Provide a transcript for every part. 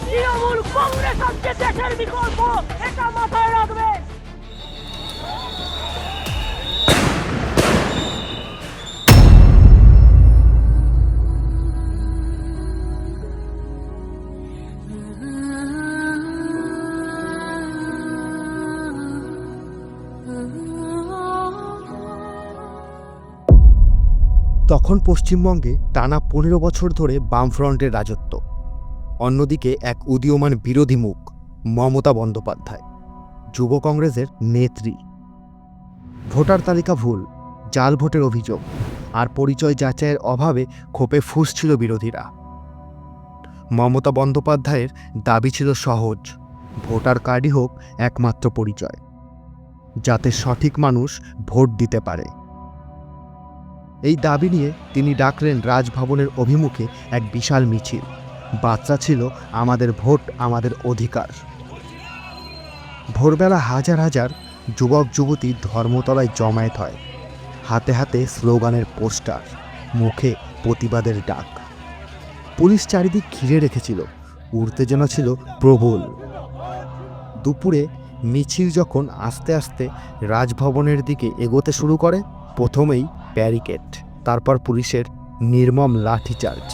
তৃণমূল কংগ্রেস আজকে দেশের বিকল্প, এটা মাথায় রাখবেন। তখন পশ্চিমবঙ্গে টানা ১৫ বছর ধরে বামফ্রন্টের রাজত্ব। অন্যদিকে এক উদীয়মান বিরোধী মুখ মমতা বন্দ্যোপাধ্যায়, যুব কংগ্রেসের নেত্রী। ভোটার তালিকা ভুল, জাল ভোটের অভিযোগ আর পরিচয় যাচাইয়ের অভাবে ক্ষোভে ফুঁসছিল বিরোধীরা। মমতা বন্দ্যোপাধ্যায়ের দাবি ছিল সহজ, ভোটার কার্ডই হোক একমাত্র পরিচয়, যাতে সঠিক মানুষ ভোট দিতে পারে। এই দাবি নিয়ে তিনি ডাকলেন রাজভবনের অভিমুখে এক বিশাল মিছিল। বার্তা ছিল আমাদের ভোট আমাদের অধিকার। ভোরবেলা হাজার হাজার যুবক যুবতী ধর্মতলায় জমায়েত হয়, হাতে হাতে স্লোগানের পোস্টার, মুখে প্রতিবাদের ডাক। পুলিশ চারিদিক ঘিরে রেখেছিল, উত্তেজনা ছিল প্রবল। দুপুরে মিছিল যখন আস্তে আস্তে রাজভবনের দিকে এগোতে শুরু করে, প্রথমেই ব্যারিকেড, তারপর পুলিশের নির্মম লাঠিচার্জ,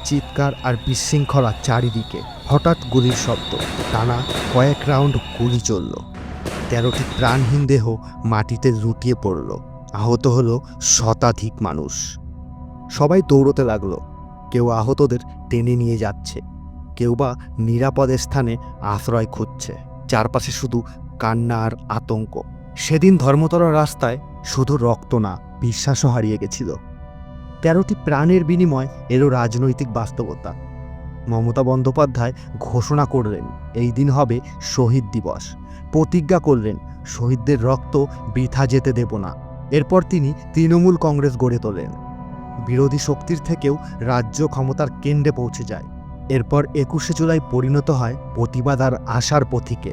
চিৎকার আর বিশৃঙ্খলা চারিদিকে। হঠাৎ গুলির শব্দ, টানা কয়েক রাউন্ড গুলি চলল। ১৩টি প্রাণহীন দেহ মাটিতে লুটিয়ে পড়ল, আহত হলো শতাধিক মানুষ। সবাই দৌড়তে লাগলো, কেউ আহতদের টেনে নিয়ে যাচ্ছে, কেউ বা নিরাপদ স্থানে আশ্রয় খুঁজছে। চারপাশে শুধু কান্না আর আতঙ্ক। সেদিন ধর্মতলার রাস্তায় শুধু রক্ত না, বিশ্বাসও হারিয়ে গেছিল। ১৩টি প্রাণের বিনিময় এলো রাজনৈতিক বাস্তবতা। মমতা বন্দ্যোপাধ্যায় ঘোষণা করলেন এই দিন হবে শহীদ দিবস। প্রতিজ্ঞা করলেন শহীদদের রক্ত বৃথা যেতে দেব না। এরপর তিনি তৃণমূল কংগ্রেস গড়ে তোলেন। বিরোধী শক্তির থেকেও রাজ্য ক্ষমতার কেন্দ্রে পৌঁছে যায়। এরপর ২১শে জুলাই পরিণত হয় প্রতিবাদ আর আশার প্রতীকে।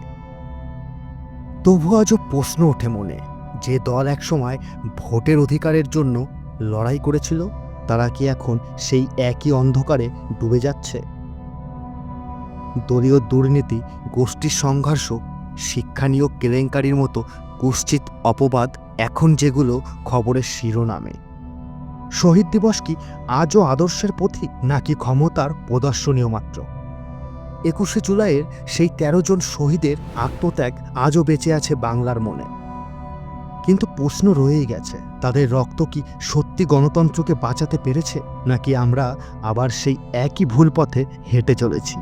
তবু আজও প্রশ্ন ওঠে মনে, যে দল একসময় ভোটের অধিকারের জন্য লড়াই করেছিল, তারা কি এখন সেই একই অন্ধকারে ডুবে যাচ্ছে? দলীয় দুর্নীতি, গোষ্ঠীর সংঘর্ষ, শিক্ষা নিয়োগ কেলেঙ্কারির মতো কুৎসিত অপবাদ এখন যেগুলো খবরের শিরোনামে। শহীদ দিবস কি আজও আদর্শের পথিক, নাকি ক্ষমতার প্রদর্শনীয় মাত্র? ২১শে জুলাইয়ের সেই ১৩ জন শহীদের আত্মত্যাগ আজও বেঁচে আছে বাংলার মনে। কিন্তু প্রশ্ন রয়েই গেছে, তাদের রক্ত কি সত্যি গণতন্ত্রকে বাঁচাতে পেরেছে, নাকি আমরা আবার সেই একই ভুল পথে হেঁটে চলেছি?